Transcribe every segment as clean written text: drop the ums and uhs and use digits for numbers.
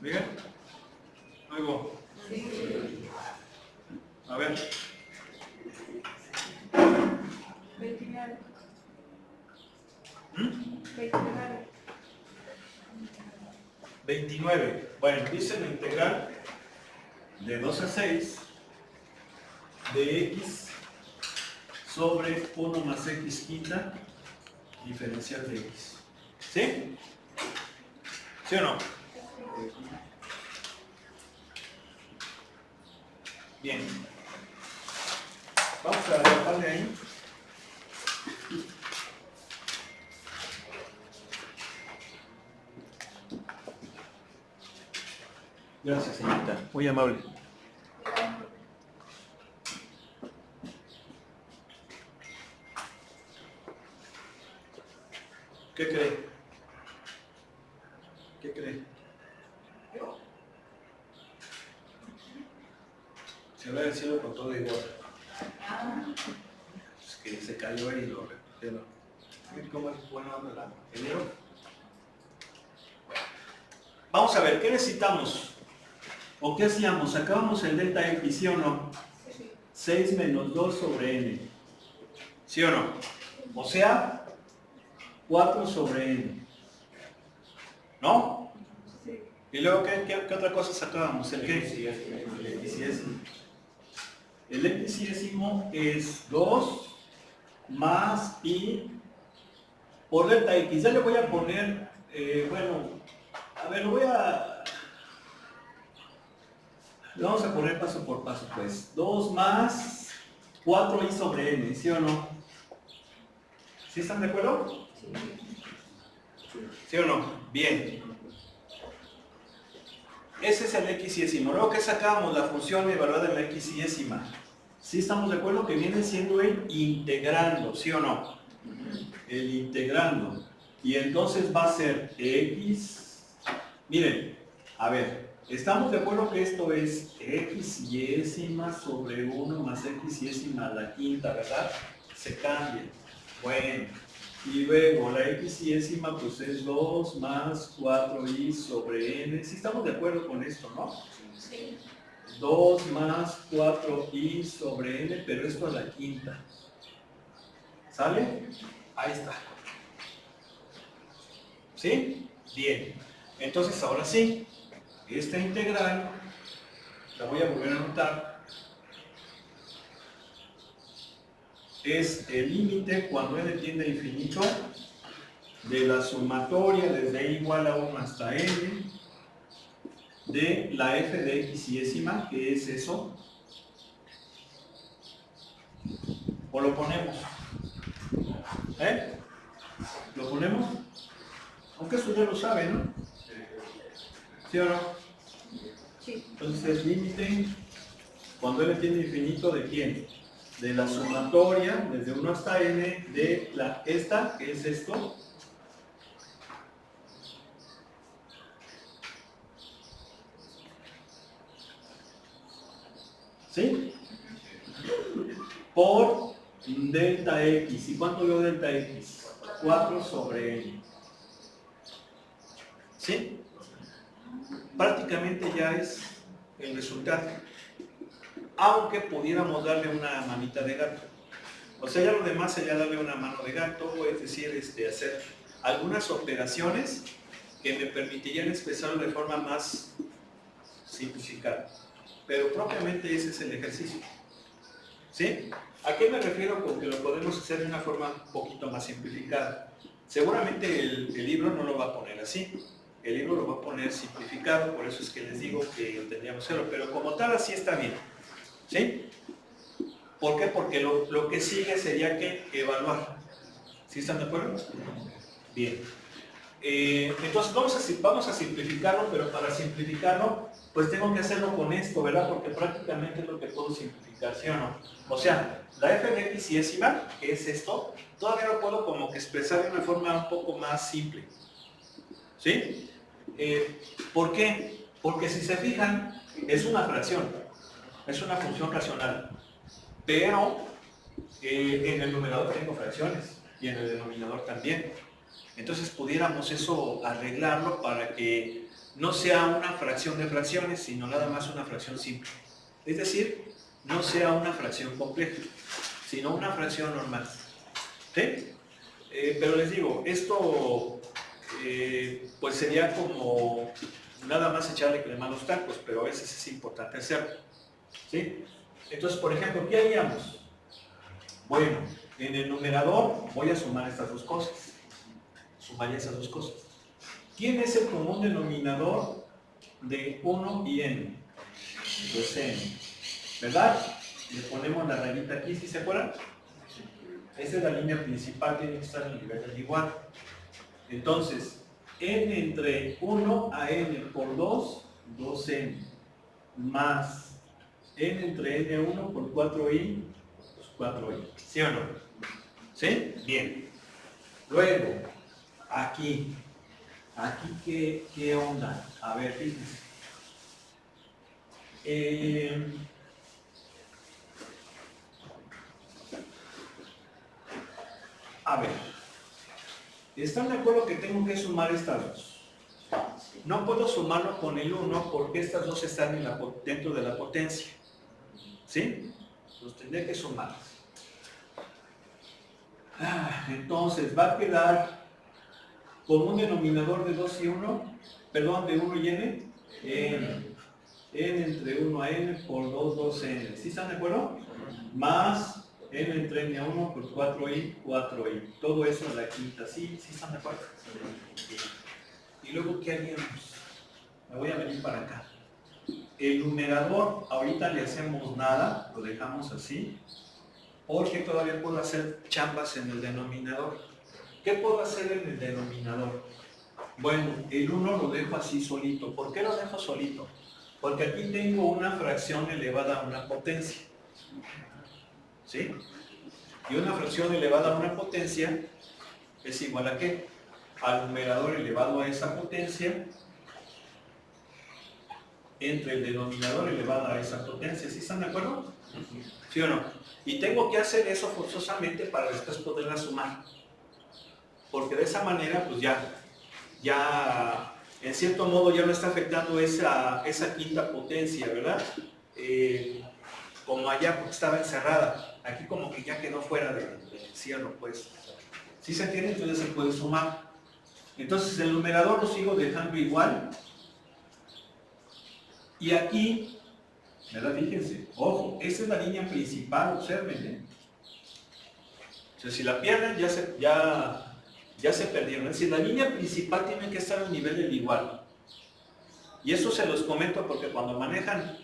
¿Bien? Luego. Sí. A ver. 29. ¿Mm? 29. 29. Bueno, dice la integral de 2 a 6 de x sobre 1 más x quinta diferencial de x. ¿Sí? ¿Sí o no? Bien. Vamos a dejarle ahí. Gracias, señorita. Muy amable. ¿Qué cree? ¿Qué cree? Se va del cielo con todo igual. Es que se cayó y lo recogieron. ¿Cómo es bueno hablar? ¿Ingeniero? Vamos a ver, ¿qué necesitamos? ¿O qué hacíamos? Sacábamos el delta x, ¿sí o no? 6 menos 2 sobre n. ¿Sí o no? O sea, 4 sobre n. ¿No? Sí. Y luego, ¿qué otra cosa sacábamos? ¿El qué? El xyésimo. El xyésimo es 2 más pi por delta x. Ya le voy a poner, bueno, a ver, lo vamos a poner paso por paso, pues. 2 más 4i sobre n, ¿sí o no? ¿Sí están de acuerdo? ¿Sí o no? Bien. Ese es el xyésimo. Luego, ¿qué sacamos? La función evaluada en la xyésima. ¿Sí estamos de acuerdo? Que viene siendo el integrando, ¿sí o no? El integrando. Y entonces va a ser x. Miren, a ver, estamos de acuerdo que esto es xyésima sobre 1 más xyésima a la quinta, ¿verdad? Se cambia. Bueno. Y luego la xyésima pues es 2 más 4i sobre n. ¿Sí estamos de acuerdo con esto, no? Sí. 2 más 4i sobre n, pero esto a la quinta. ¿Sale? Ahí está. ¿Sí? Bien. Entonces ahora sí, esta integral la voy a volver a anotar. Es el límite cuando n tiende a infinito de la sumatoria desde igual a 1 hasta n de la f de xyésima, que es eso. ¿O lo ponemos? ¿Eh? ¿Lo ponemos? Aunque eso ya lo sabe, ¿no? ¿Sí o no? Sí. Entonces es límite cuando n tiende a infinito ¿de quién? De la sumatoria desde 1 hasta n de esta, que es esto. ¿Sí? Por delta x. ¿Y cuánto dio delta x? 4 sobre n. ¿Sí? Prácticamente ya es el resultado. Aunque pudiéramos darle una manita de gato. O sea, ya lo demás sería darle una mano de gato, o es decir, hacer algunas operaciones que me permitirían expresarlo de forma más simplificada. Pero propiamente ese es el ejercicio. ¿Sí? ¿A qué me refiero con que lo podemos hacer de una forma un poquito más simplificada? Seguramente el libro no lo va a poner así. El libro lo va a poner simplificado, por eso es que les digo que tendríamos que hacerlo. Pero como tal, así está bien. ¿Sí? ¿Por qué? Porque lo que sigue sería que evaluar. ¿Sí están de acuerdo? Bien. Entonces vamos a simplificarlo, pero para simplificarlo, pues tengo que hacerlo con esto, ¿verdad? Porque prácticamente es lo que puedo simplificar, ¿sí o no? O sea, la f de xyésima, que es esto, todavía lo puedo como que expresar de una forma un poco más simple. ¿Sí? ¿Por qué? Porque si se fijan, es una fracción, es una función racional, pero en el numerador tengo fracciones y en el denominador también. Entonces pudiéramos eso arreglarlo para que no sea una fracción de fracciones, sino nada más una fracción simple. Es decir, no sea una fracción compleja, sino una fracción normal. ¿Sí? Pero les digo, esto pues sería como nada más echarle crema a los tacos, pero a veces es importante hacerlo. ¿Sí? Entonces, por ejemplo, ¿qué haríamos? Bueno, en el numerador voy a sumar estas dos cosas. Sumaría esas dos cosas. ¿Quién es el común denominador de 1 y n? Pues n. ¿Verdad? Le ponemos la rayita aquí, ¿sí se acuerdan? Esta es la línea principal, tiene que estar en el nivel del igual. Entonces, n entre 1 a n por 2, 2n, más n entre n1 por 4i, pues 4i. ¿Sí o no? ¿Sí? Bien. Luego, aquí ¿qué onda? A ver, fíjense. A ver, ¿están de acuerdo que tengo que sumar estas dos? No puedo sumarlo con el 1 porque estas dos están dentro de la potencia. ¿Sí? Los tendré que sumar. Entonces va a quedar con un denominador de 2 y 1, perdón, de 1 y n, n entre 1 a n por 2, 2n. ¿Sí están de acuerdo? Más n entre n a 1 por 4i, 4i. Todo eso a la quinta. ¿Sí están de acuerdo? Y luego, ¿qué haríamos? Me voy a venir para acá. El numerador, ahorita le hacemos nada, lo dejamos así, porque todavía puedo hacer chambas en el denominador. ¿Qué puedo hacer en el denominador? Bueno, el 1 lo dejo así solito. ¿Por qué lo dejo solito? Porque aquí tengo una fracción elevada a una potencia. ¿Sí? Y una fracción elevada a una potencia es igual a ¿qué? Al numerador elevado a esa potencia entre el denominador elevado a esa potencia. ¿Sí están de acuerdo? ¿Sí o no? Y tengo que hacer eso forzosamente para después poderla sumar. Porque de esa manera, pues ya en cierto modo ya no está afectando esa quinta potencia, ¿verdad? Como allá porque estaba encerrada. Aquí como que ya quedó fuera del encierro, pues. ¿Sí se entiende? Entonces se puede sumar. Entonces el numerador lo sigo dejando igual. Y aquí, ¿verdad? Fíjense, ojo, esa es la línea principal, observen, ¿eh? O sea, si la pierden, ya se perdieron. Es decir, la línea principal tiene que estar al nivel del igual. Y eso se los comento porque cuando manejan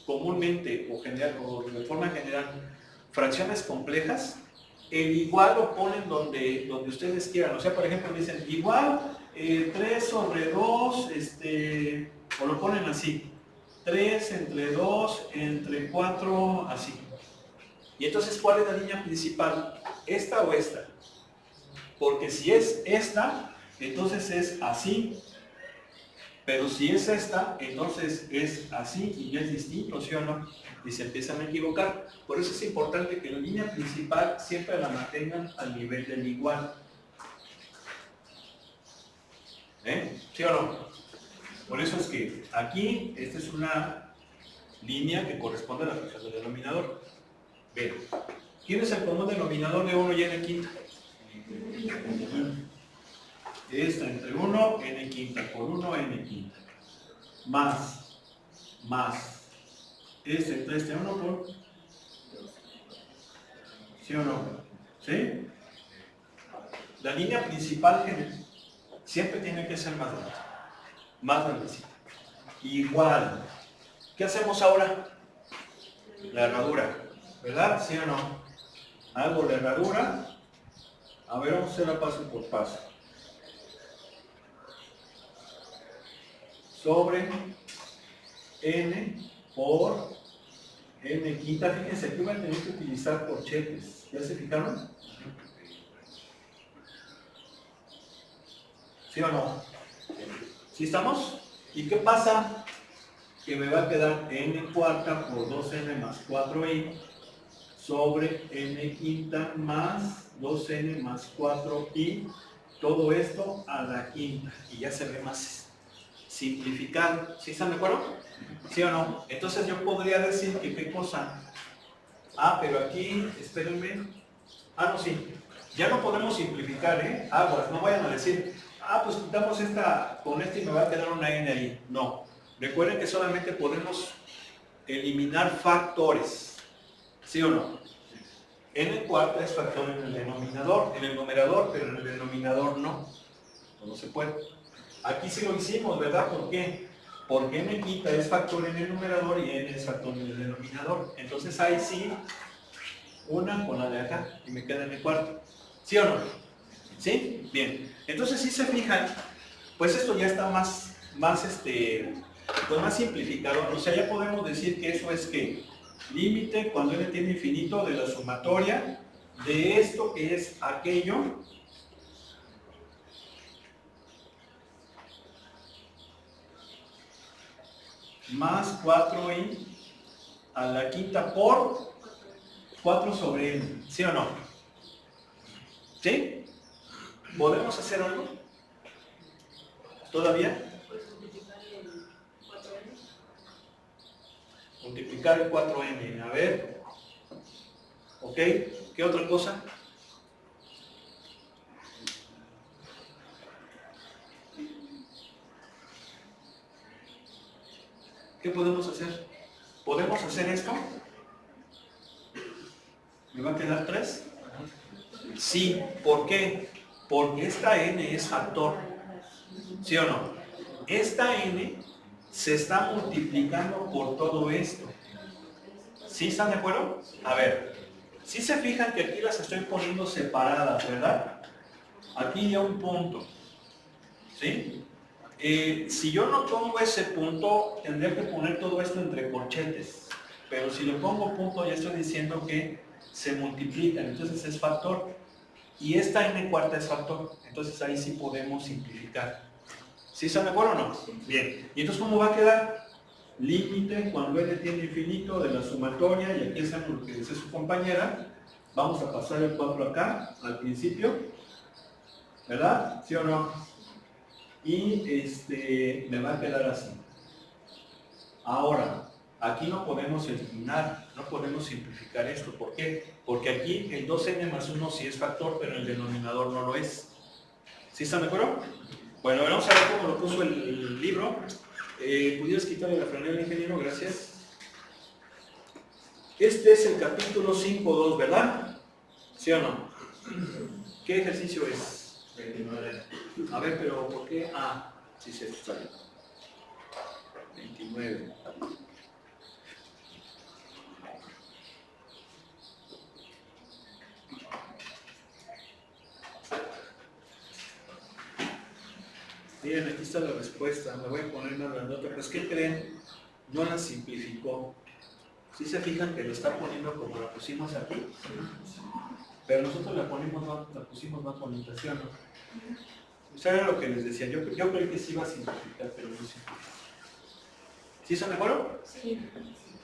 comúnmente o de forma general fracciones complejas, el igual lo ponen donde ustedes quieran. O sea, por ejemplo, dicen igual 3 sobre 2, o lo ponen así. 3 entre 2 entre 4, así. Y entonces, ¿cuál es la línea principal? ¿Esta o esta? Porque si es esta, entonces es así. Pero si es esta, entonces es así y ya es distinto, ¿sí o no? Y se empiezan a equivocar. Por eso es importante que la línea principal siempre la mantengan al nivel del igual. ¿Sí o no? Por eso es que aquí, esta es una línea que corresponde a la fracción del denominador. Bien. ¿Quién es el común denominador de 1 y n quinta? Esta entre 1, n quinta, por 1, n quinta. Más. Este entre 1 por... ¿Sí o no? ¿Sí? La línea principal siempre tiene que ser más grande. Más grandecita. Igual. ¿Qué hacemos ahora? La herradura. ¿Verdad? ¿Sí o no? Hago la herradura. A ver, vamos a hacerla paso por paso. Sobre n por n quinta. Fíjense, aquí voy a tener que utilizar corchetes. ¿Ya se fijaron? ¿Sí o no? ¿Sí estamos? ¿Y qué pasa? Que me va a quedar n cuarta por 2n más 4i sobre n quinta más 2n más 4i. Todo esto a la quinta. Y ya se ve más simplificado. ¿Sí están de acuerdo? ¿Sí o no? Entonces yo podría decir que qué cosa. Ah, pero aquí, espérenme. Ah, no, sí. Ya no podemos simplificar, ¿eh? Aguas, no vayan a decir, pues quitamos esta con esta y me va a quedar una n ahí. No. Recuerden que solamente podemos eliminar factores. ¿Sí o no? N cuarta es factor en el denominador, en el numerador, pero en el denominador no. No se puede. Aquí sí lo hicimos, ¿verdad? ¿Por qué? Porque n quita es factor en el numerador y n es factor en el denominador. Entonces ahí sí, una con la de acá y me queda n cuarto. ¿Sí o no? ¿Sí? Bien. Entonces si se fijan, pues esto ya está más simplificado. O sea, ya podemos decir que eso es que límite cuando n tiene infinito de la sumatoria de esto que es aquello más 4i a la quinta por 4 sobre n. ¿Sí o no? ¿Sí? ¿Podemos hacer algo? ¿Todavía? Multiplicar el 4n. A ver. ¿Ok? ¿Qué otra cosa? ¿Qué podemos hacer? ¿Podemos hacer esto? ¿Me va a quedar 3? Sí. ¿Por qué? Porque esta n es factor. ¿Sí o no? Esta n se está multiplicando por todo esto. ¿Sí están de acuerdo? A ver, si se fijan que aquí las estoy poniendo separadas, ¿verdad? Aquí ya un punto. ¿Sí? Si yo no pongo ese punto, tendría que poner todo esto entre corchetes. Pero si le pongo punto, ya estoy diciendo que se multiplican, entonces es factor. Y esta n cuarta es factor, entonces ahí sí podemos simplificar. ¿Sí están de acuerdo o no? Bien. ¿Y entonces cómo va a quedar? Límite cuando n tiene infinito de la sumatoria, y aquí es lo que dice su compañera. Vamos a pasar el 4 acá, al principio. ¿Verdad? ¿Sí o no? Y me va a quedar así. Ahora, aquí no podemos eliminar, no podemos simplificar esto. ¿Por qué? Porque aquí el 2n más 1 sí es factor, pero el denominador no lo es. ¿Sí están de acuerdo? Bueno, vamos a ver cómo lo puso el libro. ¿Pudieras quitarle la franela, ingeniero? Gracias. Este es el capítulo 5.2, ¿verdad? ¿Sí o no? ¿Qué ejercicio es? 29. A ver, pero ¿por qué? Sí, sí, está bien. 29. Miren, aquí está la respuesta. Me voy a poner más grandota. Pues, ¿qué creen? No la simplificó. ¿Sí se fijan que lo está poniendo como la pusimos aquí? Pero nosotros la pusimos más bonita, ¿sí o no? Eso era lo que les decía. Yo creí que sí iba a simplificar, pero no simplifica. ¿Sí están de acuerdo? Sí.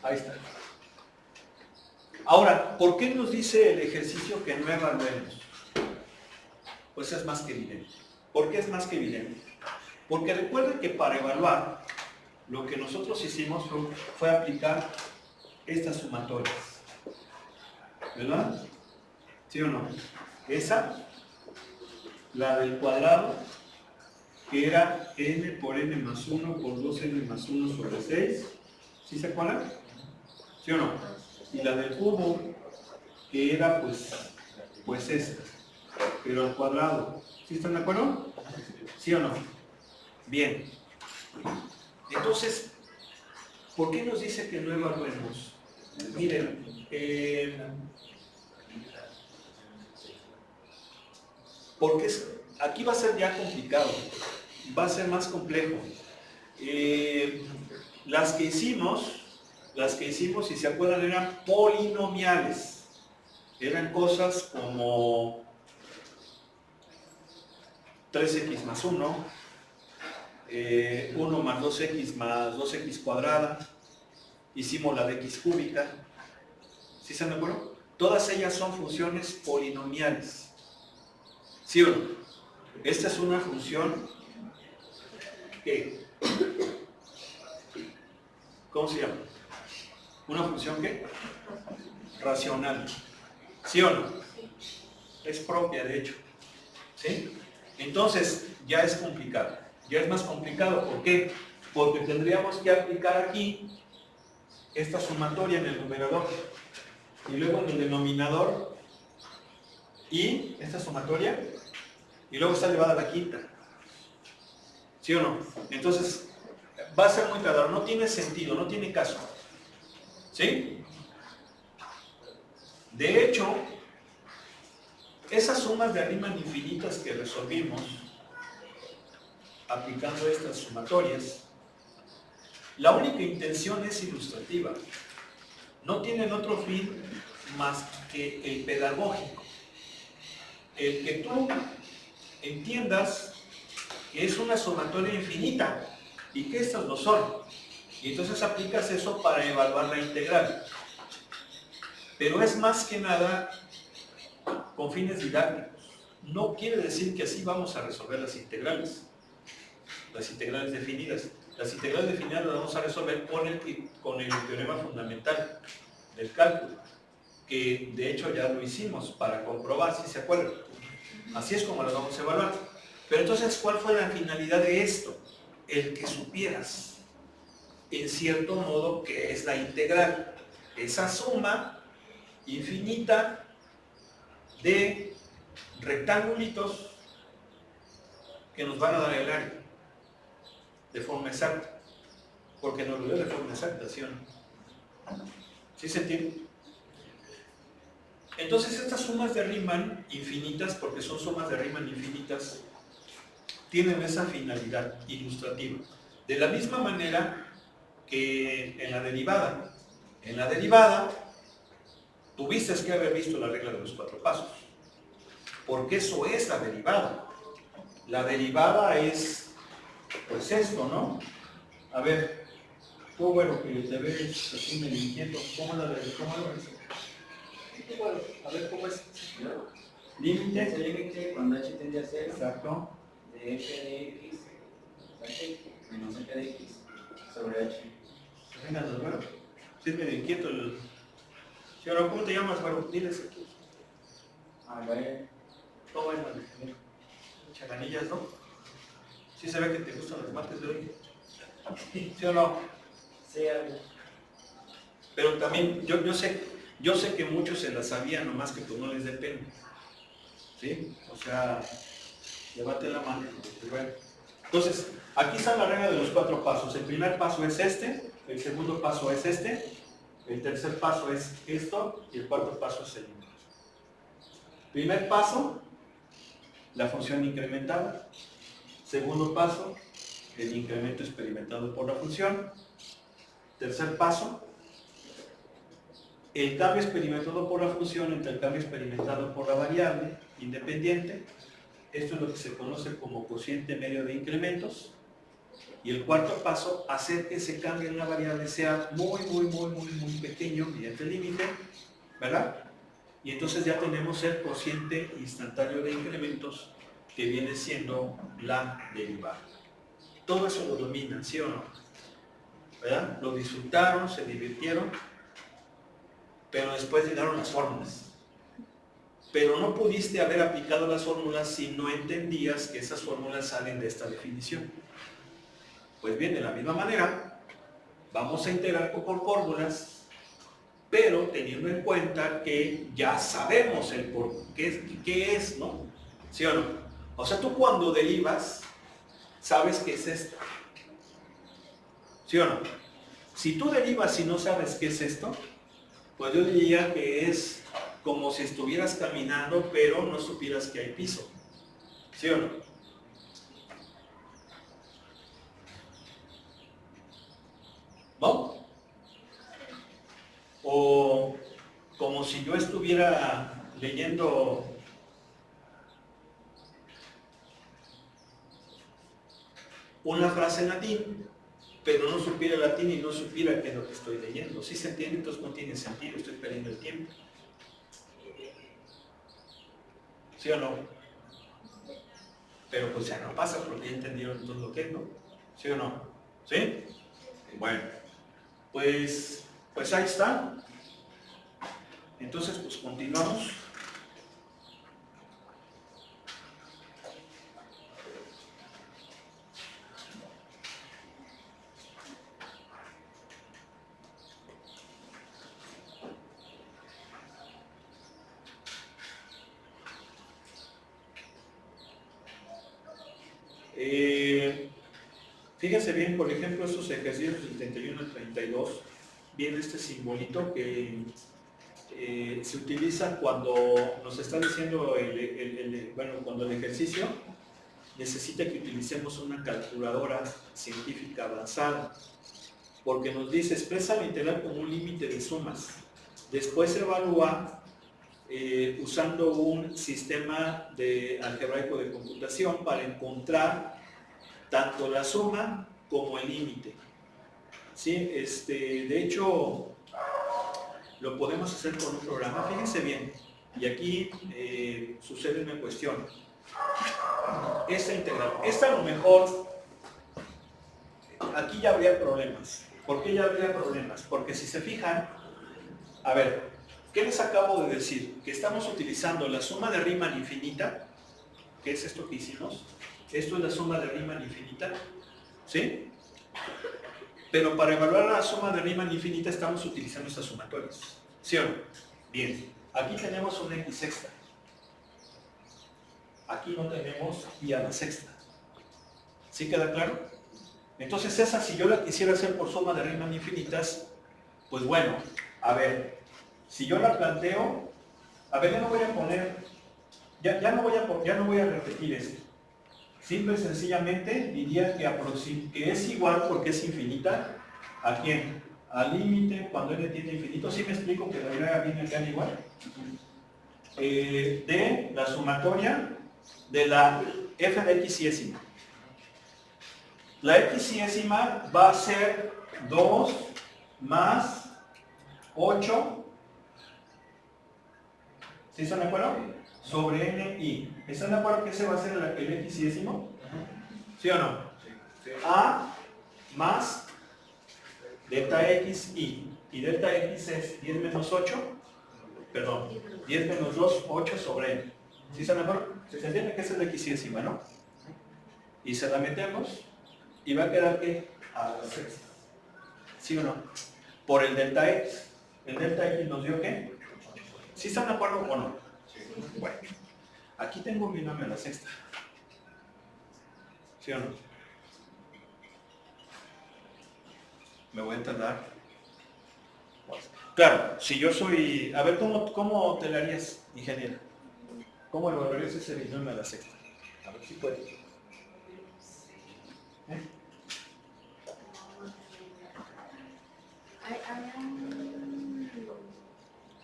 Ahí está. Ahora, ¿por qué nos dice el ejercicio que no evaluemos? Pues es más que evidente. ¿Por qué es más que evidente? Porque recuerden que para evaluar, lo que nosotros hicimos fue aplicar estas sumatorias. ¿Verdad? ¿Sí o no? Esa, la del cuadrado, que era n por n más 1 por 2n más 1 sobre 6. ¿Sí se acuerdan? ¿Sí o no? Y la del cubo, que era pues esta, pero al cuadrado. ¿Sí están de acuerdo? ¿Sí o no? Bien. Entonces, ¿por qué nos dice que no evaluemos? Miren, porque aquí va a ser ya complicado, va a ser más complejo. Las que hicimos, si se acuerdan, eran polinomiales. Eran cosas como 3x más 1, 1 más 2x más 2x cuadrada. Hicimos la de x cúbica. ¿Sí se me acuerdan? Todas ellas son funciones polinomiales. ¿Sí o no? Esta es una función que ¿Cómo se llama? ¿Una función qué? Racional. ¿Sí o no? Es propia, de hecho. ¿Sí? Entonces, ya es complicado. Ya es más complicado. ¿Por qué? Porque tendríamos que aplicar aquí esta sumatoria en el numerador. Y luego en el denominador. Y esta sumatoria. Y luego está elevada a la quinta. ¿Sí o no? Entonces, va a ser muy tardado. No tiene sentido, no tiene caso. ¿Sí? De hecho, esas sumas de Riemann infinitas que resolvimos aplicando estas sumatorias, la única intención es ilustrativa. No tienen otro fin más que el pedagógico. El que tú entiendas que es una sumatoria infinita y que estas lo son. Y entonces aplicas eso para evaluar la integral. Pero es más que nada con fines didácticos. No quiere decir que así vamos a resolver las integrales definidas. Las integrales definidas las vamos a resolver con el teorema fundamental del cálculo, que de hecho ya lo hicimos para comprobar si se acuerdan. Así es como las vamos a evaluar. Pero entonces, ¿cuál fue la finalidad de esto? El que supieras, en cierto modo, qué es la integral. Esa suma infinita de rectangulitos que nos van a dar el área de forma exacta, porque nos lo dio de forma exacta, ¿sí o no? ¿Sí se entiende? Entonces estas sumas de Riemann infinitas, porque son sumas de Riemann infinitas, tienen esa finalidad ilustrativa. De la misma manera que en la derivada. En la derivada, tuviste que haber visto la regla de los 4 pasos, porque eso es la derivada. La derivada es, pues esto, ¿no? A ver, tú, bueno, que te ves así medio inquieto, ¿cómo la derivada? Bueno, a ver, ¿cómo es? Límite. Límite cuando h tiende a 0 Exacto. de f de x menos f de x sobre h. Venga, bueno, sí es medio inquieto el... ¿Sí, ahora, ¿cómo te llamas, bueno? Diles aquí. Vale. ¿Cómo es, man? Chaganillas, ¿no? Sí se ve que te gustan los martes de hoy. ¿Sí o no? Sí, algo. Pero también, yo sé que muchos se la sabían, nomás que pues no les dé pena. ¿Sí? O sea, levante la mano. Bueno. Entonces, aquí está la regla de los 4 pasos. El primer paso es este, el segundo paso es este, el tercer paso es esto y el cuarto paso es el inverso. Primer paso, la función incrementada. Segundo paso, el incremento experimentado por la función. Tercer paso, el cambio experimentado por la función entre el cambio experimentado por la variable independiente. Esto es lo que se conoce como cociente medio de incrementos. Y el cuarto paso, hacer que ese cambio en la variable sea muy pequeño mediante el límite, ¿verdad? Y entonces ya tenemos el cociente instantáneo de incrementos, que viene siendo la derivada. Todo eso lo dominan, ¿sí o no? ¿Verdad? Lo disfrutaron, se divirtieron, pero después llegaron las fórmulas. Pero no pudiste haber aplicado las fórmulas si no entendías que esas fórmulas salen de esta definición. Pues bien, de la misma manera, vamos a integrar por fórmulas, pero teniendo en cuenta que ya sabemos el por qué es, ¿no? ¿Sí o no? O sea, tú cuando derivas, sabes qué es esto. ¿Sí o no? Si tú derivas y no sabes qué es esto, pues yo diría que es como si estuvieras caminando, pero no supieras que hay piso. ¿Sí o no? ¿No? O como si yo estuviera leyendo una frase en latín, pero no supiera latín y no supiera qué es lo que estoy leyendo. ¿Sí se entiende? Entonces no tiene sentido, estoy perdiendo el tiempo. ¿Sí o no? Pero pues ya no pasa porque ya entendieron todo lo que es, ¿no? ¿Sí o no? ¿Sí? Bueno, pues ahí está. Entonces, pues continuamos. Fíjense bien, por ejemplo, estos ejercicios del 31 al 32, viene este simbolito que se utiliza cuando nos está diciendo, cuando el ejercicio necesita que utilicemos una calculadora científica avanzada, porque nos dice, expresa la integral como un límite de sumas. Después se evalúa usando un sistema algebraico de computación para encontrar tanto la suma como el límite. ¿Sí? De hecho, lo podemos hacer con un programa. Fíjense bien, y aquí sucede una cuestión. Esta integral, esta a lo mejor, aquí ya habría problemas. ¿Por qué ya habría problemas? Porque si se fijan, a ver, ¿qué les acabo de decir? Que estamos utilizando la suma de Riemann infinita, que es esto que hicimos. Esto es la suma de Riemann infinita, ¿sí? Pero para evaluar la suma de Riemann infinita estamos utilizando estas sumatorias, ¿sí o no? Bien, aquí tenemos una x sexta. Aquí no tenemos y a la sexta. ¿Sí queda claro? Entonces esa, si yo la quisiera hacer por suma de Riemann infinitas, pues bueno, a ver, si yo la planteo, a ver, ya no voy a poner, ya no voy a repetir esto. Simple y sencillamente diría que es igual, porque es infinita, ¿a quién? Al límite cuando n tiende a infinito. ¿Sí me explico que la idea viene acá igual? De la sumatoria de la f de x iésima. La x iésima va a ser 2 más 8. ¿Sí están de acuerdo? Sobre NI. ¿Están de acuerdo que ese va a ser el x iésimo? ¿Sí o no? A más delta x i. Y delta x es 10 menos 8, perdón, 10 menos 2, 8 sobre n. ¿Sí están de acuerdo? Se entiende que esa es la x iésima, ¿no? Y se la metemos y va a quedar que a la sexta. ¿Sí o no? Por el delta x. ¿El delta x nos dio qué? ¿Sí están de acuerdo o no? Bueno, aquí tengo un binomio a la sexta. ¿Sí o no? Me voy a entender. Claro, si yo soy... A ver, ¿cómo te la harías, ingeniero? ¿Cómo evaluarías ese binomio a la sexta? A ver si puedes.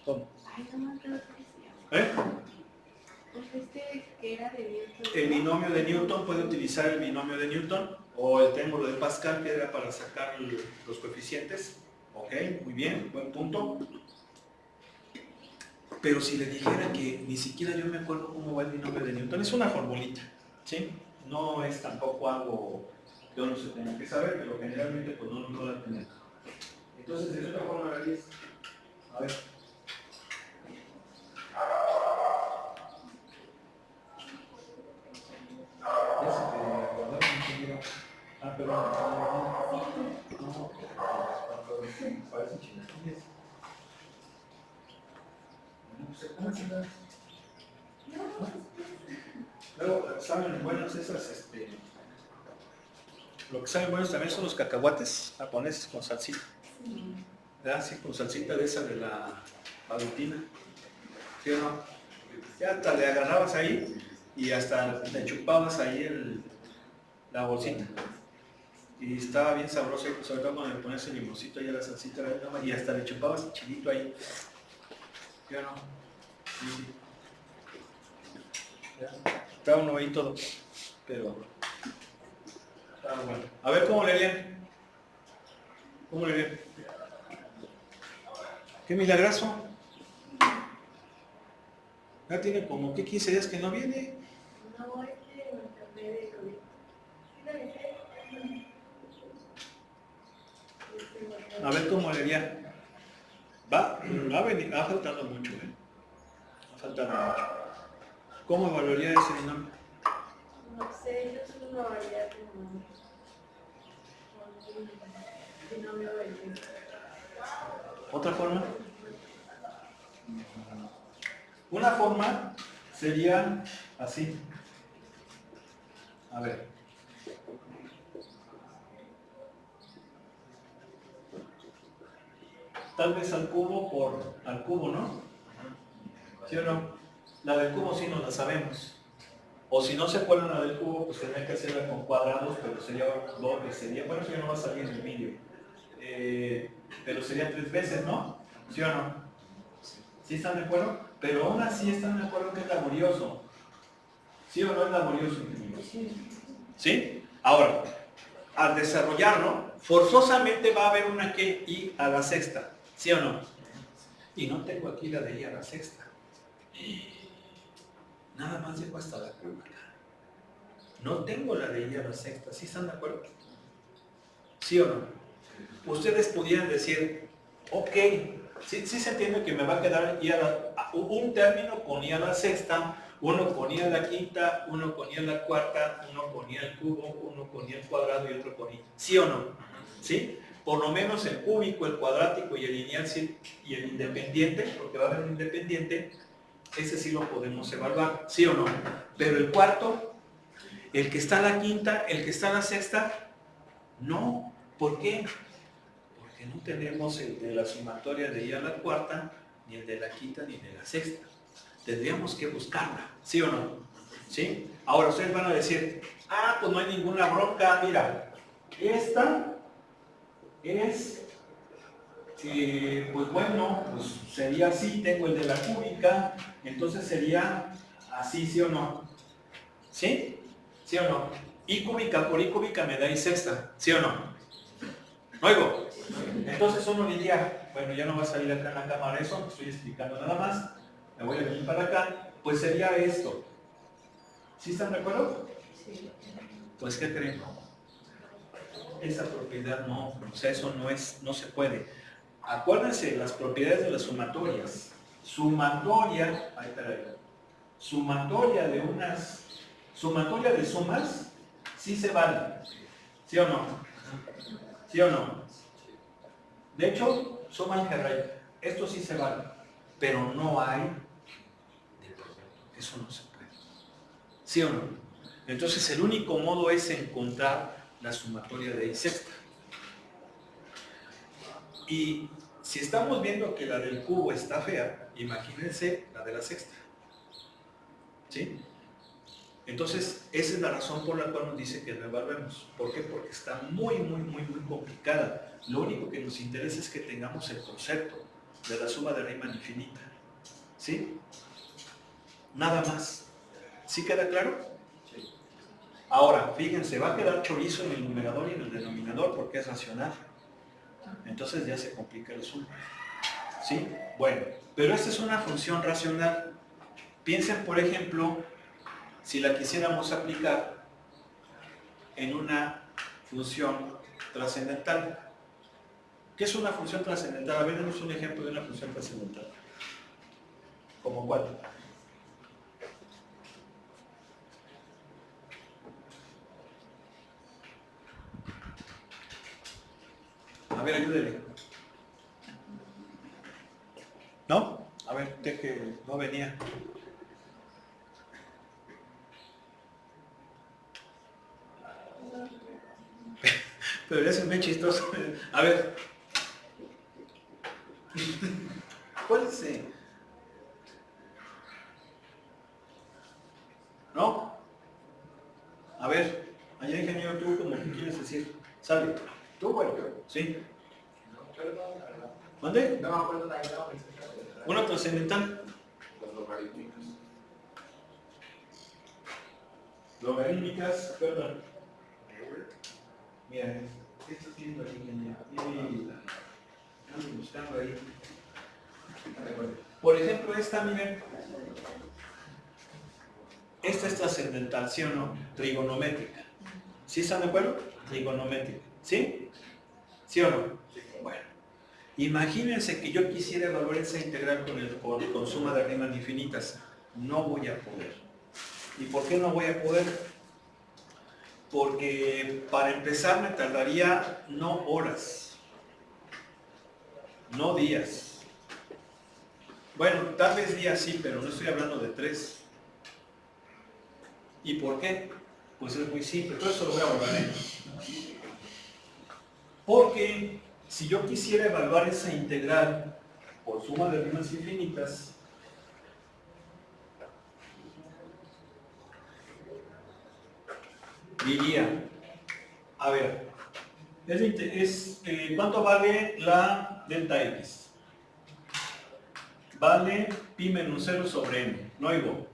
¿Cómo? Que era de Newton. El binomio de Newton puede utilizar el binomio de Newton o el triángulo de Pascal, que era para sacar los coeficientes. Ok, muy bien, buen punto. Pero si le dijera que ni siquiera yo me acuerdo cómo va el binomio de Newton, es una formulita, ¿sí? No es tampoco algo que uno se tenga que saber, pero generalmente pues no lo va a tener. Entonces, de otra forma, a ver. Ya se te guardaron, ingeniero. Ah, perdón. No, parecen chilaquiles. Luego, saben buenas esas, lo que saben buenos también son los cacahuates japoneses con salsita. ¿Verdad? Sí, con salsita de esa de la Valentina. ¿Sí o no? Ya hasta le agarrabas ahí y hasta le chupabas ahí la bolsita. Y estaba bien sabroso, sobre todo cuando le ponías el limoncito ahí a la salsita y hasta le chupabas el chilito ahí. ¿Sí o no? Sí. Está uno ahí todo, pero está bueno. A ver cómo le ven. ¿Cómo le ven? ¡Qué milagroso! Ya tiene como que 15 días que no viene. No, me cambié de colegio. A ver cómo le haría. Va faltando mucho, Va faltando mucho. ¿Cómo evaluaría ese binomio? No sé, yo solo lo haría como un binomio del ¿Otra forma? Una forma sería así. A ver. Tal vez al cubo, ¿no? ¿Sí o no? La del cubo sí no la sabemos. O si no se pone la del cubo, pues tendría que hacerla con cuadrados, pero sería doble, bueno, eso ya no va a salir en el vídeo. Pero sería 3 veces, ¿no? ¿Sí o no? ¿Sí están de acuerdo? Pero aún así están de acuerdo que es laborioso. ¿Sí o no es laborioso? ¿Sí? Ahora, al desarrollarlo, forzosamente va a haber una que y a la sexta. ¿Sí o no? Y no tengo aquí la de y a la sexta. Nada más llego hasta la cúbica. No tengo la de y a la sexta. ¿Sí están de acuerdo? ¿Sí o no? Ustedes pudieran decir, ok, sí se entiende que me va a quedar un término con y a la sexta, uno con y a la quinta, uno con y a la cuarta, uno con y al cubo, uno con y al cuadrado y otro con y. ¿Sí o no? ¿Sí? Por lo menos el cúbico, el cuadrático y el lineal y el independiente, porque va a haber un independiente, ese sí lo podemos evaluar, ¿sí o no? Pero el cuarto, el que está a la quinta, el que está a la sexta, no. ¿Por qué? Porque no tenemos el de la sumatoria de y a la cuarta, ni el de la quinta, ni el de la sexta. Tendríamos que buscarla, ¿sí o no? ¿Sí? Ahora ustedes van a decir, pues no hay ninguna bronca, mira, esta es, pues bueno, pues sería así, tengo el de la cúbica, entonces sería así, ¿sí o no? ¿Sí? ¿Sí o no? Y cúbica por y cúbica me da y sexta, ¿sí o no? ¿No oigo? Entonces uno diría, bueno, ya no va a salir acá en la cámara eso, estoy explicando nada más, me voy a venir para acá, pues sería esto. ¿Sí están de acuerdo? Sí. Pues ¿qué creen? Esa propiedad no, o sea, eso no se puede. Acuérdense las propiedades de las sumatorias. Sumatoria de sumas, sí se vale. ¿Sí o no? ¿Sí o no? De hecho, suma algebraica. Esto sí se vale, pero no hay de producto. Eso no se puede. ¿Sí o no? Entonces, el único modo es encontrar la sumatoria de y sexta. Y si estamos viendo que la del cubo está fea, imagínense la de la sexta. ¿Sí? Entonces, esa es la razón por la cual nos dice que lo evaluemos. ¿Por qué? Porque está muy complicada. Lo único que nos interesa es que tengamos el concepto de la suma de Riemann infinita. ¿Sí? Nada más. ¿Sí queda claro? Sí. Ahora, fíjense, va a quedar chorizo en el numerador y en el denominador porque es racional. Entonces ya se complica el asunto. ¿Sí? Bueno, pero esta es una función racional. Piensen, por ejemplo, si la quisiéramos aplicar en una función trascendental. ¿Qué es una función trascendental? A ver, denos un ejemplo de una función trascendental. ¿Cómo cuál? A ver, ayúdele. ¿No? A ver, usted que no venía. Pero es muy chistoso. A ver. ¿Cuál es? ¿No? A ver, allá ingeniero, tú como que quieres decir. Sale. ¿Tú, bueno? Sí. ¿Dónde? No, perdón, ahí no. Una trascendental. Las logarítmicas. Logarítmicas, perdón. Mira, ¿qué estás viendo ahí, ingeniero? Ando buscando ahí. Por ejemplo, esta, miren. Esta es trascendental, ¿sí o no? Trigonométrica. ¿Sí están de acuerdo? Trigonométrica. ¿Sí? ¿Sí o no? Bueno. Imagínense que yo quisiera evaluar esa integral con suma de rimas infinitas. No voy a poder. ¿Y por qué no voy a poder? Porque para empezar me tardaría no horas, no días. Bueno, tal vez días sí, pero no estoy hablando de 3. ¿Y por qué? Pues es muy simple, todo eso lo voy a borrar, ¿eh? Porque si yo quisiera evaluar esa integral por suma de rimas infinitas, diría, a ver, ¿cuánto vale la delta x? Vale pi menos 0 sobre n, no oigo.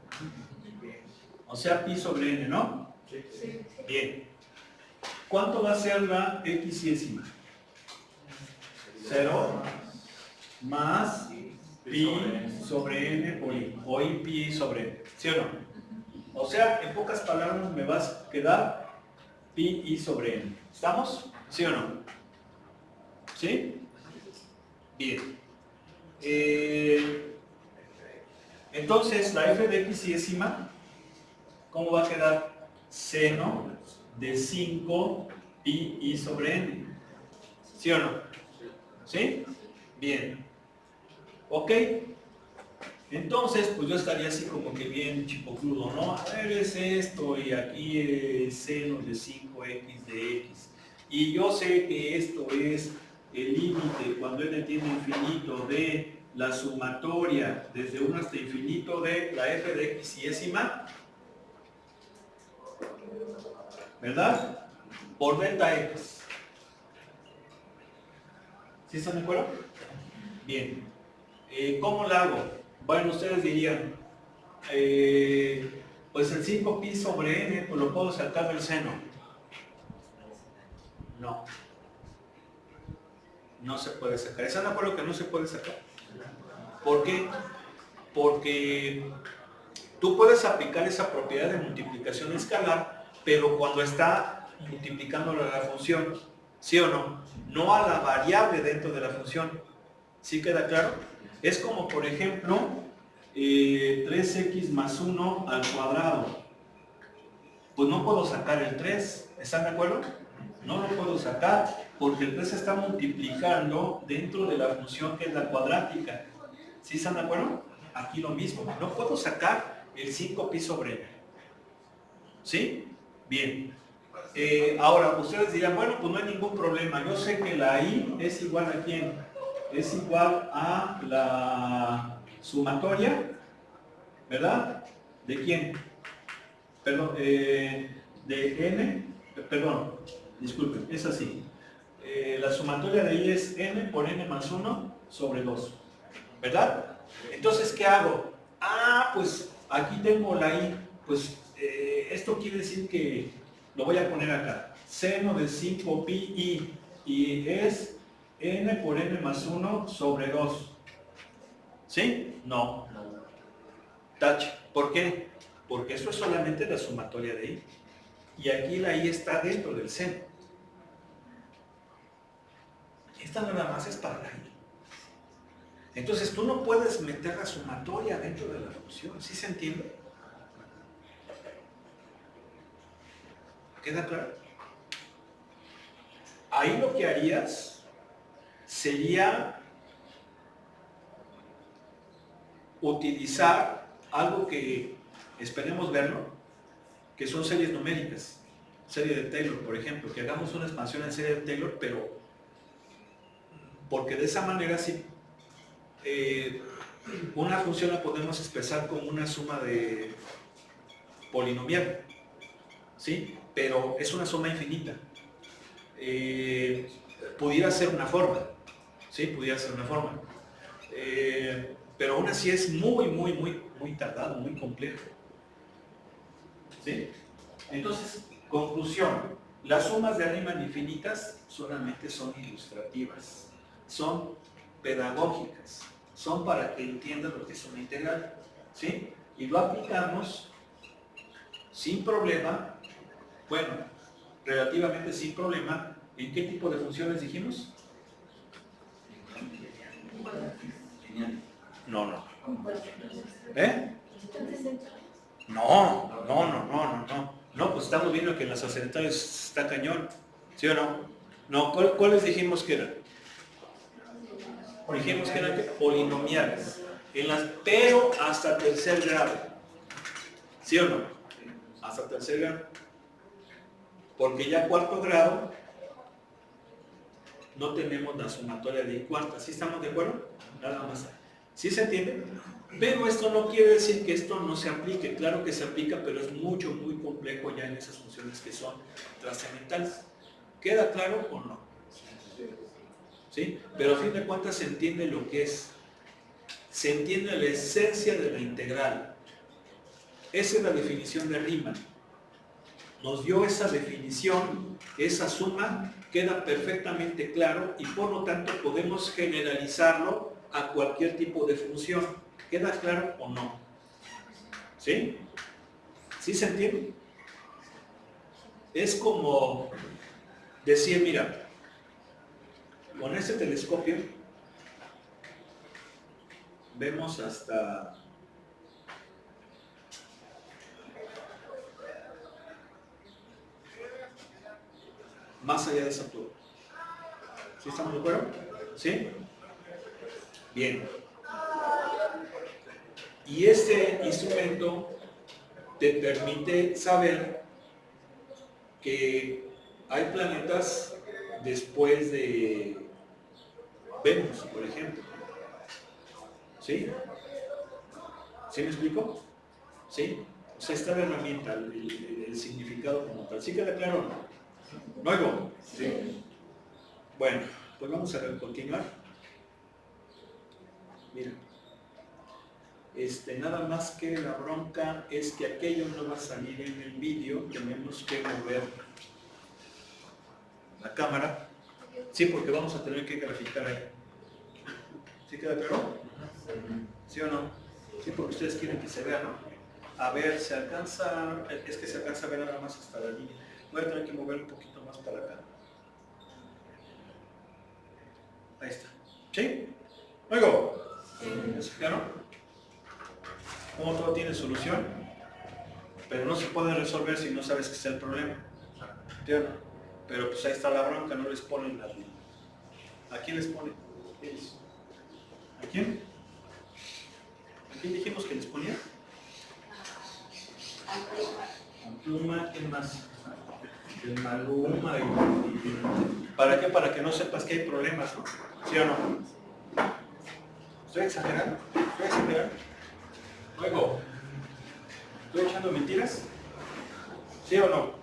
O sea, pi sobre n, ¿no? Sí. Bien. ¿Cuánto va a ser la xésima? 0 más pi sobre n por i, o i pi sobre n, ¿sí o no? O sea, en pocas palabras me vas a quedar pi i sobre n. ¿Estamos? ¿Sí o no? ¿Sí? Bien. Entonces, la f de xésima, ¿cómo va a quedar? Seno de 5 pi i sobre n. ¿Sí o no? ¿Sí? Bien. ¿Ok? Entonces, pues yo estaría así como que bien chipocludo, ¿no? A ver, es esto, y aquí es seno de 5x de x. Y yo sé que esto es el límite cuando n tiende a infinito de la sumatoria desde 1 hasta infinito de la f de xésima, ¿verdad? Por delta x. ¿Sí están de acuerdo? Bien. ¿Cómo la hago? Bueno, ustedes dirían, pues el 5pi sobre n, pues lo puedo sacar del seno. No. No se puede sacar. ¿Están de acuerdo que no se puede sacar? ¿Por qué? Porque tú puedes aplicar esa propiedad de multiplicación escalar, pero cuando está multiplicando la función, ¿sí o no? No a la variable dentro de la función. ¿Sí queda claro? Es como, por ejemplo, 3x más 1 al cuadrado. Pues no puedo sacar el 3. ¿Están de acuerdo? No lo puedo sacar porque el 3 se está multiplicando dentro de la función que es la cuadrática. ¿Sí están de acuerdo? Aquí lo mismo. No puedo sacar el 5pi sobre n. ¿Sí? Bien. Ahora, ustedes dirán, bueno, pues no hay ningún problema. Yo sé que la i es igual a ¿quién? Es igual a la sumatoria, ¿verdad? ¿De quién? Perdón, de n, perdón, disculpen, es así. La sumatoria de i es n por n más 1 sobre 2, ¿verdad? Entonces, ¿qué hago? Ah, pues aquí tengo la i, pues esto quiere decir que lo voy a poner acá. Seno de 5 pi i, y es n por n más 1 sobre 2. ¿Sí? No. Tache. ¿Por qué? Porque esto es solamente la sumatoria de i. Y aquí la i está dentro del seno. Esta nada más es para la i. Entonces tú no puedes meter la sumatoria dentro de la función. ¿Sí se entiende? ¿Queda claro? Ahí lo que harías sería utilizar algo que esperemos verlo, que son series numéricas, serie de Taylor, por ejemplo, que hagamos una expansión en serie de Taylor, pero porque de esa manera sí, una función la podemos expresar como una suma de polinomial, ¿sí? Pero es una suma infinita. Pudiera ser una forma, ¿sí? Pudiera ser una forma. Pero aún así es muy tardado, muy complejo. ¿Sí? Entonces, conclusión, las sumas de Riemann infinitas solamente son ilustrativas, son pedagógicas, son para que entiendan lo que es una integral. ¿Sí? Y lo aplicamos sin problema, bueno, relativamente sin problema, ¿en qué tipo de funciones dijimos? No. ¿Eh? No, No, pues estamos viendo que en las occidentales está cañón. ¿Sí o no? No, ¿cuáles dijimos que eran? Dijimos que eran polinomiales. Pero hasta tercer grado. ¿Sí o no? Hasta tercer grado. Porque ya cuarto grado no tenemos la sumatoria de I cuarta. ¿Sí estamos de acuerdo? Nada más. ¿Sí se entiende? Pero esto no quiere decir que esto no se aplique. Claro que se aplica, pero es mucho, muy complejo ya en esas funciones que son trascendentales. ¿Queda claro o no? ¿Sí? Pero a fin de cuentas se entiende lo que es. Se entiende la esencia de la integral. Esa es la definición de Riemann. Nos dio esa definición, esa suma, queda perfectamente claro y por lo tanto podemos generalizarlo a cualquier tipo de función. ¿Queda claro o no? ¿Sí? ¿Sí se entiende? Es como decir, mira, con este telescopio vemos hasta más allá de Saturno. ¿Sí estamos de acuerdo? ¿Sí? Bien. Y este instrumento te permite saber que hay planetas después de Venus, por ejemplo. ¿Sí? ¿Sí me explico? ¿Sí? O sea, esta es la herramienta, el significado como tal. ¿Sí queda claro o no? ¿No oigo? Sí. Bueno, pues vamos a continuar. Mira. Nada más que la bronca es que aquello no va a salir en el vídeo, tenemos que mover la cámara. Sí, porque vamos a tener que graficar ahí. ¿Sí queda claro? ¿Sí o no? Sí, porque ustedes quieren que se vea, ¿no? A ver, se alcanza, es que se alcanza a ver nada más hasta la línea. Voy a tener que mover un poquito más para acá. Ahí está. ¿Sí? ¿Oigo? ¿Es claro? Como todo tiene solución, pero no se puede resolver si no sabes qué es el problema. ¿Sí o no? Pero pues ahí está la bronca, no les ponen la línea. ¿A quién les ponen? ¿A quién? ¿A quién dijimos que les ponía? A Pluma, ¿quién más? El Maluma ¿para qué? Para que no sepas que hay problemas, ¿no? ¿Sí o no? ¿Estoy exagerando? ¿Estoy exagerando? Luego, ¿estoy echando mentiras? ¿Sí o no?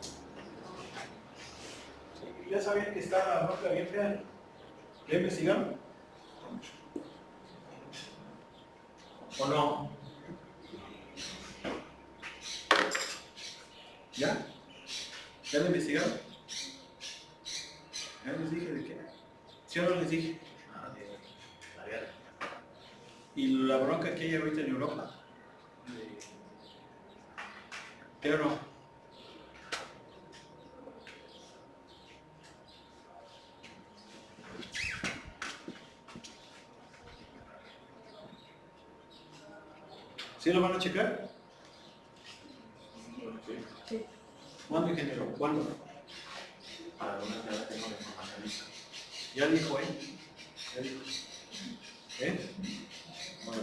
Ya sabían que estaba la bronca bien fea. ¿Ya investigaron? ¿O no? ¿Ya? ¿Ya lo investigaron? ¿Ya les dije de qué? ¿Sí o no les dije? Ah, de la guerra. ¿Y la bronca que hay ahorita en Europa? ¿Qué o no? ¿Sí lo van a checar? Sí. ¿Cuándo, ingeniero? ¿Cuándo? Para algunas ya tengo la información lista. Ya dijo, ¿eh? Ya dijo. ¿Eh? Bueno,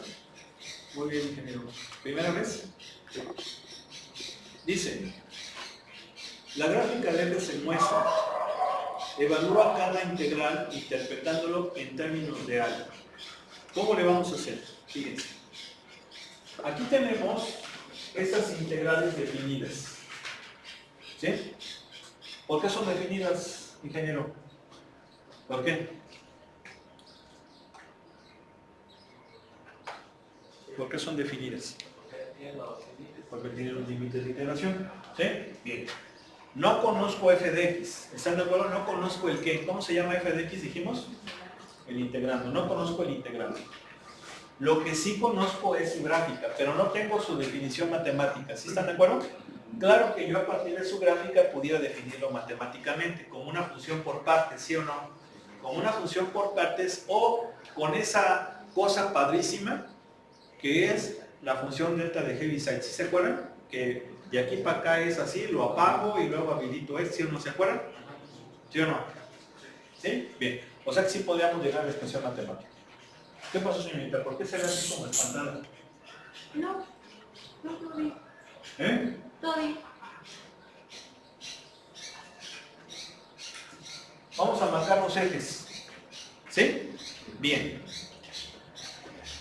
muy bien, ingeniero. ¿Primera vez? Sí. Dice, la gráfica de f se muestra. Evalúa cada integral interpretándolo en términos de algo. ¿Cómo le vamos a hacer? Fíjense. Aquí tenemos estas integrales definidas. ¿Sí? ¿Por qué son definidas, ingeniero? ¿Por qué? ¿Por qué son definidas? Porque tienen los límites de integración. ¿Sí? Bien. No conozco f de x. ¿Están de acuerdo? No conozco el qué. ¿Cómo se llama f de x, dijimos? El integrando. No conozco el integrando. Lo que sí conozco es su gráfica, pero no tengo su definición matemática. ¿Sí están de acuerdo? Claro que yo a partir de su gráfica pudiera definirlo matemáticamente, como una función por partes, ¿sí o no? Como una función por partes o con esa cosa padrísima que es la función delta de Heaviside. ¿Sí se acuerdan? Que de aquí para acá es así, lo apago y luego habilito ¿sí o no se acuerdan? ¿Sí o no? ¿Sí? Bien. O sea que sí podríamos llegar a la expresión matemática. ¿Qué pasó, señorita? ¿Por qué se ve así como espantada? No, todo bien. ¿Eh? Todo bien. Vamos a marcar los ejes. ¿Sí? Bien.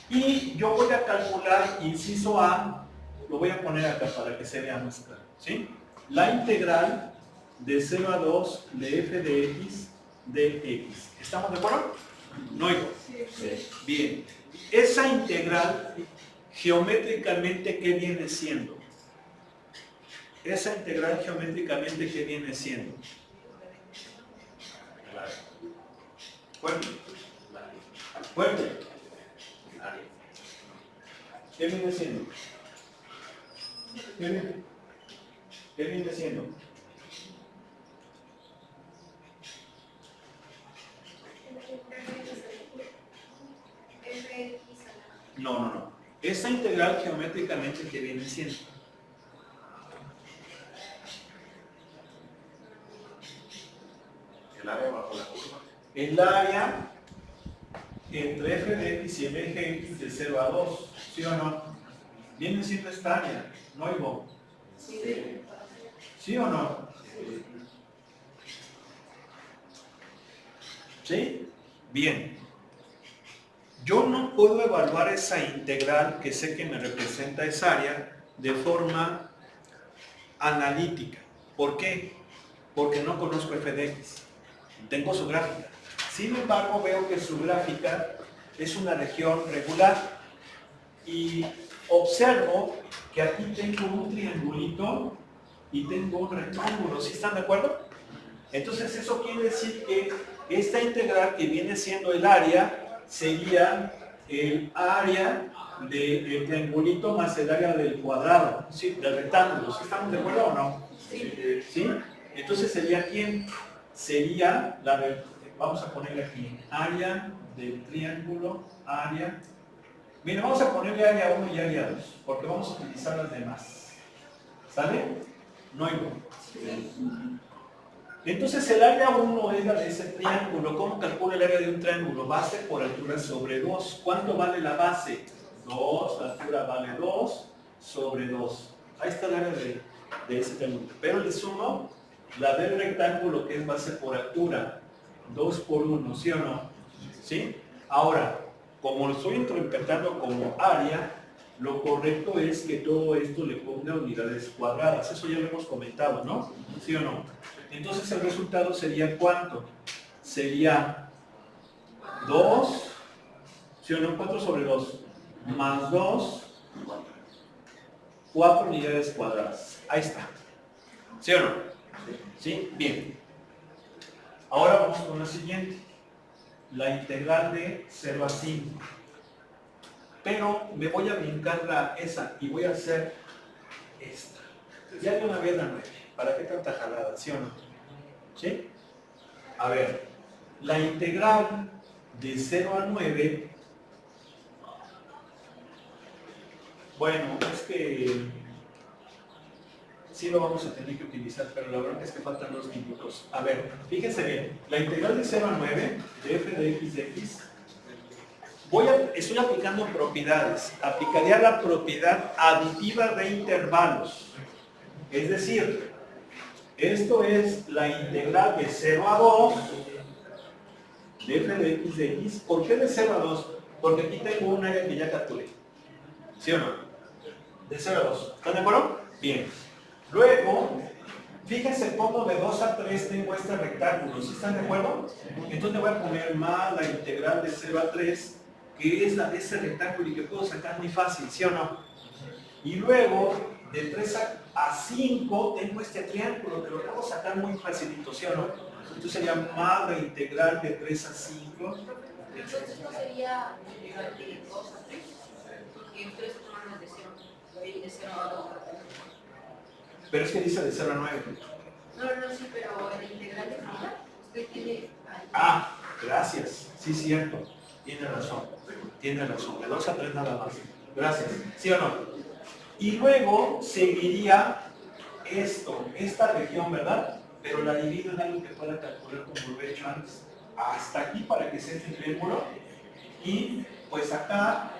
Y yo voy a calcular, inciso A, lo voy a poner acá para que se vea más claro. ¿Sí? La integral de 0 a 2 de f de x de x. ¿Estamos de acuerdo? No oigo. Sí. Bien. Esa integral, geométricamente, ¿qué viene siendo? Esa integral, geométricamente, ¿qué viene siendo? Fuerte. Fuerte. ¿Qué viene siendo? ¿Qué viene siendo? No. Esa integral geométricamente, ¿qué viene siendo? El área bajo la curva. El área entre f de x y el eje x de 0 a 2, ¿sí o no? Viene siendo esta área, ¿no oigo? Sí. ¿Sí o no? ¿Sí? Bien. Yo no puedo evaluar esa integral que sé que me representa esa área de forma analítica. ¿Por qué? Porque no conozco f de x. Tengo su gráfica. Sin embargo, veo que su gráfica es una región regular y observo que aquí tengo un triangulito y tengo un rectángulo. ¿Sí están de acuerdo? Entonces eso quiere decir que esta integral que viene siendo el área sería el área del triangulito más el área del cuadrado, ¿sí? Del rectángulo. ¿Sí estamos de acuerdo o no? Sí. ¿Sí? Entonces sería ¿quién? Sería vamos a ponerle aquí área del triángulo, área. Mira, vamos a ponerle área 1 y área 2, porque vamos a utilizar las demás. ¿Sale? No hay uno. Entonces el área 1 es la de ese triángulo. ¿Cómo calcula el área de un triángulo? Base por altura sobre 2. ¿Cuánto vale la base? 2, la altura vale 2 sobre 2. Ahí está el área de ese triángulo. Pero le sumo la del rectángulo que es base por altura. 2 por 1, ¿sí o no? ¿Sí? Ahora, como lo estoy interpretando como área, lo correcto es que todo esto le ponga unidades cuadradas. Eso ya lo hemos comentado, ¿no? ¿Sí o no? Entonces el resultado sería ¿cuánto? Sería 2, ¿sí o no? 4 sobre 2, más 2, 4 unidades cuadradas. Ahí está. ¿Sí o no? ¿Sí? Bien. Ahora vamos con la siguiente. La integral de 0 a 5. Pero me voy a brincar esa y voy a hacer esta. Ya de una vez la 9. ¿Para qué tanta jalada? ¿Sí o no? ¿Sí? A ver, la integral de 0 a 9, bueno, es que sí lo vamos a tener que utilizar, pero la verdad es que faltan 2 minutos. A ver, fíjense bien, la integral de 0 a 9 de f de x de x, estoy aplicando propiedades. Aplicaría la propiedad aditiva de intervalos. Es decir, esto es la integral de 0 a 2 de f de x de x. ¿Por qué de 0 a 2? Porque aquí tengo un área que ya calculé. ¿Sí o no? De 0 a 2. ¿Están de acuerdo? Bien. Luego, fíjense cómo de 2 a 3 tengo este rectángulo. ¿Sí están de acuerdo? Entonces voy a poner más la integral de 0 a 3, que es la de ese rectángulo y que puedo sacar muy fácil, ¿sí o no? Y luego, de 3 a 5 tengo este triángulo, que lo puedo sacar muy facilito, ¿sí o no? Entonces sería más la integral de 3 a 5. Entonces no sería integral de 2 a 3, porque 3 toman de 0, de 0 a 2. Pero es que dice de 0 a 9. No, sí, pero en la integral de fila, usted tiene ahí. Gracias. Sí, cierto. Tiene razón. De 2 a 3 nada más. Gracias. ¿Sí o no? Y luego seguiría esto, esta región, ¿verdad? Pero la divido en algo que pueda calcular como lo he hecho antes. Hasta aquí para que sea este triángulo. Y pues acá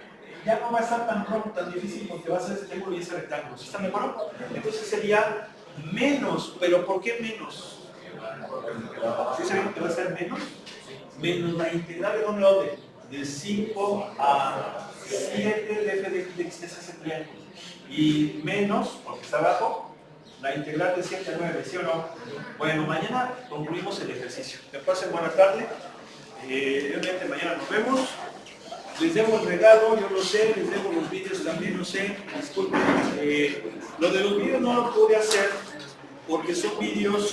ya no va a estar tan rojo, tan difícil porque va a ser este triángulo y ese rectángulo. ¿Sí están de acuerdo? Entonces sería menos, pero ¿por qué menos? ¿Sí saben que va a ser menos? Menos la integral de dónde, de 5 a 7 de f de x, es ese triángulo. Y menos, porque está abajo, la integral de 7 a 9, ¿sí o no? Bueno, mañana concluimos el ejercicio. Que pasen buena tarde. Obviamente mañana nos vemos. Les debo el regalo, yo lo sé, les debo los vídeos también, no sé, disculpen. Lo de los vídeos no lo pude hacer porque son vídeos